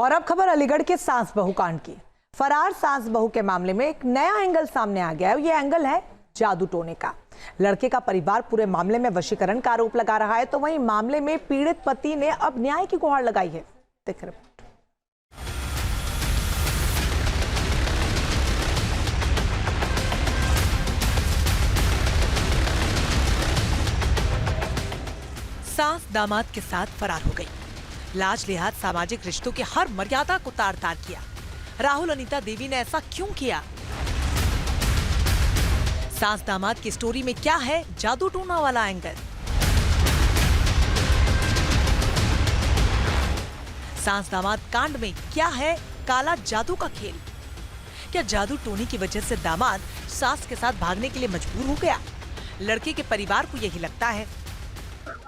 और अब खबर अलीगढ़ के सास बहू कांड की। फरार सास बहू के मामले में एक नया एंगल सामने आ गया है। ये एंगल है जादू टोने का। लड़के का परिवार पूरे मामले में वशीकरण का आरोप लगा रहा है, तो वहीं मामले में पीड़ित पति ने अब न्याय की गुहार लगाई है। देख रिपोर्ट। सास दामाद के साथ फरार हो गई। लाज लिहाज सामाजिक रिश्तों की हर मर्यादा को तार तार किया। राहुल अनीता देवी ने ऐसा क्यों किया? सास दामाद की स्टोरी में क्या है जादू टोना वाला एंगल? सास दामाद कांड में क्या है काला जादू का खेल? क्या जादू टोने की वजह से दामाद सास के साथ भागने के लिए मजबूर हो गया? लड़के के परिवार को यही लगता है।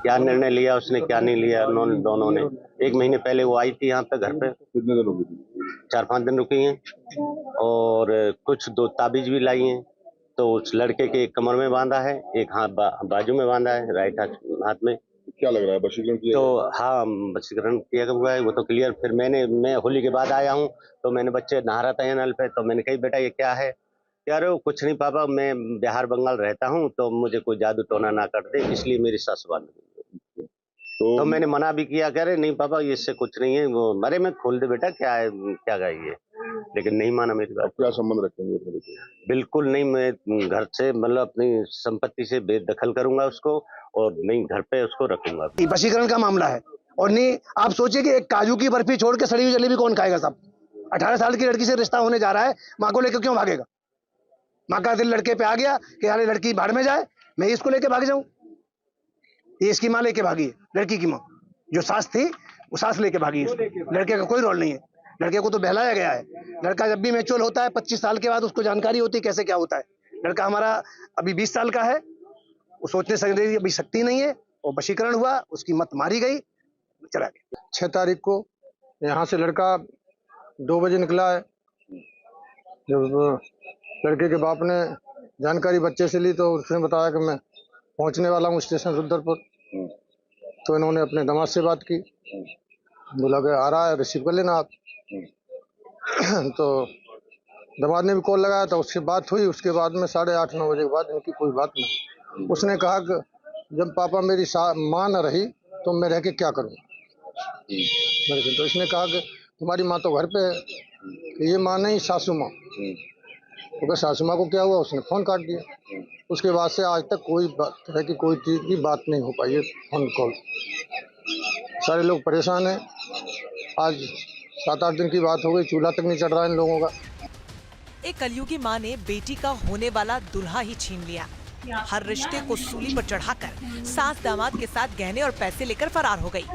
क्या निर्णय लिया उसने, क्या नहीं लिया, उन्होंने दोनों ने। 1 महीने पहले वो आई थी यहाँ पे घर पे। कितने दिन रुकी? 4-5 दिन रुकी हैं और कुछ 2 ताबीज भी लाई हैं। तो उस लड़के के एक कमर में बांधा है, एक हाथ बाजू में बांधा है, राइट हाथ में। क्या लग रहा है वशीकरण किया? तो हाँ, वशीकरण किया हुआ है वो तो क्लियर। फिर मैं होली के बाद आया हूँ तो मैंने बच्चे नहा रहा था नल पे, तो मैंने कही बेटा ये क्या है? कह रहे हो कुछ नहीं पापा, मैं बिहार बंगाल रहता हूँ तो मुझे कोई जादू टोना ना कर दे, इसलिए मेरी सास बांध दी। तो मैंने मना भी किया, कह रहे नहीं पापा इससे कुछ नहीं है। वो अरे मैं खोल दे बेटा, क्या है क्या गई है, लेकिन नहीं माना मेरी बात। क्या संबंध रखेंगे? बिल्कुल नहीं, मैं घर से मतलब अपनी संपत्ति से बेदखल करूंगा उसको और नहीं घर पे उसको रखूंगा। वशीकरण का मामला है और नहीं आप सोचिए कि एक काजू की बर्फी छोड़ के सड़ी हुई जलेबी कौन खाएगा साहब? 18 साल की लड़की से रिश्ता होने जा रहा है, माँ को लेकर क्यों भागेगा? माँ का दिल लड़के पे आ गया कि यार लड़की भाड़ में जाए, मैं इसको लेके भाग जाऊं। ये इसकी माँ लेके भागी है, लड़की की माँ जो सास थी वो सास लेके भागी है। लड़के का कोई रोल नहीं है, लड़के को तो बहलाया गया है। लड़का जब भी मैच्योर होता है 25 साल के बाद उसको जानकारी होती है कैसे क्या होता है। लड़का हमारा अभी 20 साल का है, वो सोचने समझने की अभी शक्ति नहीं है। और वशीकरण हुआ, उसकी मत मारी गई, चला गया। 6 तारीख को यहाँ से लड़का 2 बजे निकला है। जब लड़के के बाप ने जानकारी बच्चे से ली तो उसने बताया कि मैं पहुंचने वाला हूँ स्टेशन रुद्रपुर। तो इन्होंने अपने दामाद से बात की, बोला कि आ रहा है, रिसीव कर लेना आप। तो दामाद ने भी कॉल लगाया था, उससे बात हुई। उसके बाद में 8:30-9 बजे के बाद इनकी कोई बात नहीं। उसने कहा कि जब पापा मेरी माँ न रही तो मैं रह के क्या करूँगा? तो इसने कहा कि तुम्हारी माँ तो घर पे है, कि ये माँ नहीं सासू माँ। तो सासू माँ को क्या हुआ, उसने फ़ोन काट दिया। उसके बाद से आज तक कोई तरह की कोई चीज़ की बात नहीं हो पाई है, फोन कॉल। सारे लोग परेशान हैं। आज 7-8 दिन की बात हो गई, चूल्हा तक नहीं चढ़ रहा इन लोगों का। एक कलयुगी माँ ने बेटी का होने वाला दुल्हा ही छीन लिया। हर रिश्ते को सूली पर चढ़ाकर सास दामाद के साथ गहने और पैसे लेकर फरार हो गई।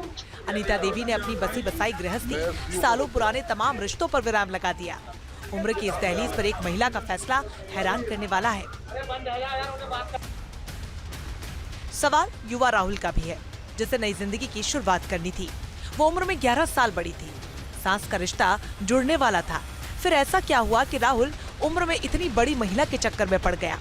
अनीता देवी ने अपनी बसी बसाई गृहस्थी, सालों पुराने तमाम रिश्तों पर विराम लगा दिया। उम्र की इस दहलीज पर एक महिला का फैसला हैरान करने वाला है। सवाल युवा राहुल का भी है, जिसे नई जिंदगी की शुरुआत करनी थी। वो उम्र में 11 साल बड़ी थी। सास का रिश्ता जुड़ने वाला था। फिर ऐसा क्या हुआ कि राहुल उम्र में इतनी बड़ी महिला के चक्कर में पड़ गया?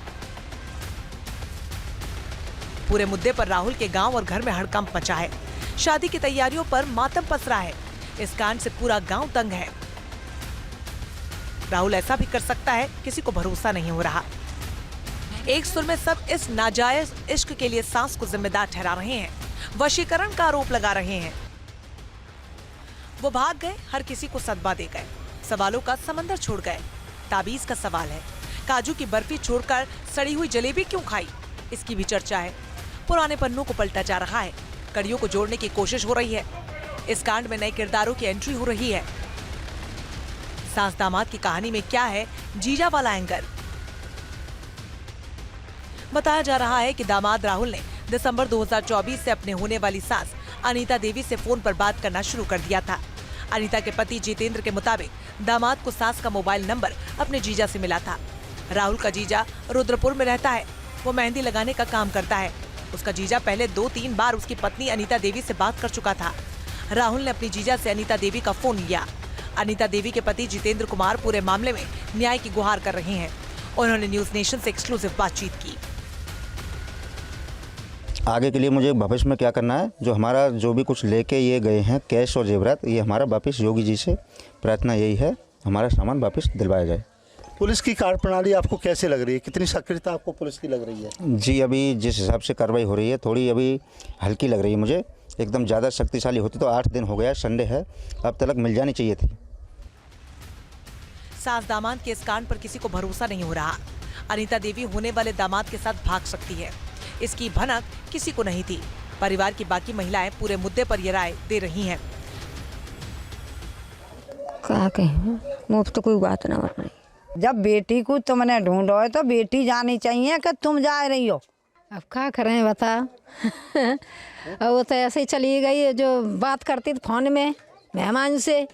पूरे मुद्दे पर राहुल के गांव और घर में हड़कंप मचा है। शादी की तैयारियों पर मातम पसरा है। इस कांड से पूरा गांव तंग है। राहुल ऐसा भी कर सकता है, किसी को भरोसा नहीं हो रहा। एक सुर में सब इस नाजायज इश्क के लिए सास को जिम्मेदार ठहरा रहे हैं, वशीकरण का आरोप लगा रहे हैं। वो भाग गए, हर किसी को सदमा दे गए, सवालों का समंदर छोड़ गए। ताबीज का सवाल है, काजू की बर्फी छोड़कर सड़ी हुई जलेबी क्यों खाई? इसकी भी चर्चा है। पुराने पन्नों को पलटा जा रहा है, कड़ियों को जोड़ने की कोशिश हो रही है। इस कांड में नए किरदारों की एंट्री हो रही है। सास दामाद की कहानी में क्या है जीजा वाला एंगल? बताया जा रहा है कि दामाद राहुल ने दिसंबर 2024 से अपने होने वाली सास अनीता देवी से फोन पर बात करना शुरू कर दिया था। अनीता के पति जितेंद्र के मुताबिक दामाद को सास का मोबाइल नंबर अपने जीजा से मिला था। राहुल का जीजा रुद्रपुर में रहता है। वो मेहंदी लगाने का काम करता है। उसका जीजा पहले 2-3 बार उसकी पत्नी अनीता देवी से बात कर चुका था। राहुल ने अपनी जीजा से अनीता देवी का फोन लिया। अनीता देवी के पति जितेंद्र कुमार पूरे मामले में न्याय की गुहार कर रहे हैं। उन्होंने न्यूज नेशन से एक्सक्लूसिव बातचीत की। आगे के लिए मुझे भविष्य में क्या करना है, जो हमारा जो भी कुछ लेके ये गए हैं कैश और जेवरात, ये हमारा वापस योगी जी से प्रार्थना यही है, हमारा सामान वापस दिलवाया जाए। पुलिस की कार्यप्रणाली आपको कैसे लग रही है, कितनी सक्रियता आपको पुलिस की लग रही है? जी अभी जिस हिसाब से कार्रवाई हो रही है थोड़ी अभी हल्की लग रही है मुझे, एकदम ज़्यादा शक्तिशाली होती तो 8 दिन हो गया, संडे है, अब तक मिल जानी चाहिए थी। सास दामाद के इस कांड पर किसी को भरोसा नहीं हो रहा। अनीता देवी होने वाले दामाद के साथ भाग सकती है, इसकी भनक किसी को नहीं थी। परिवार की बाकी महिलाएं पूरे मुद्दे पर ये राय दे रही हैं। क्या कहें, मुफ्त कोई बात ना बन रही। जब बेटी को तुमने ढूंढो है तो बेटी जानी चाहिए कि तुम जा रही हो। अब क्या करें बता। अब वो तो ऐसे ही चली गई, जो बात करती थी फोन में मेहमान से,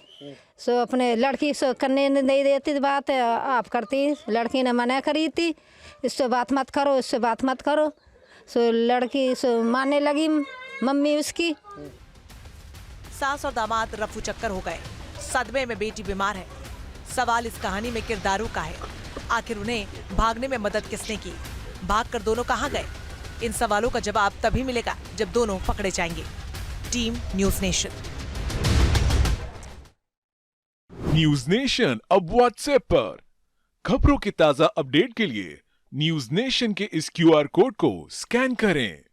सो अपने लड़की से करने नहीं देती थी बात, आप करती, लड़की ने मना करी थी, इससे बात मत करो, इससे बात मत करो, सो लड़की सो मानने लगी मम्मी उसकी। सास और दामाद रफू चक्कर हो गए, सदमे में बेटी बीमार है। सवाल इस कहानी में किरदारों का है, आखिर उन्हें भागने में मदद किसने की, भागकर दोनों कहां गए? इन सवालों का जवाब तभी मिलेगा जब दोनों पकड़े जाएंगे। Team news nation. News nation अब व्हाट्सएप पर खबरों की ताजा अपडेट के लिए न्यूज़ नेशन के इस QR कोड को स्कैन करें।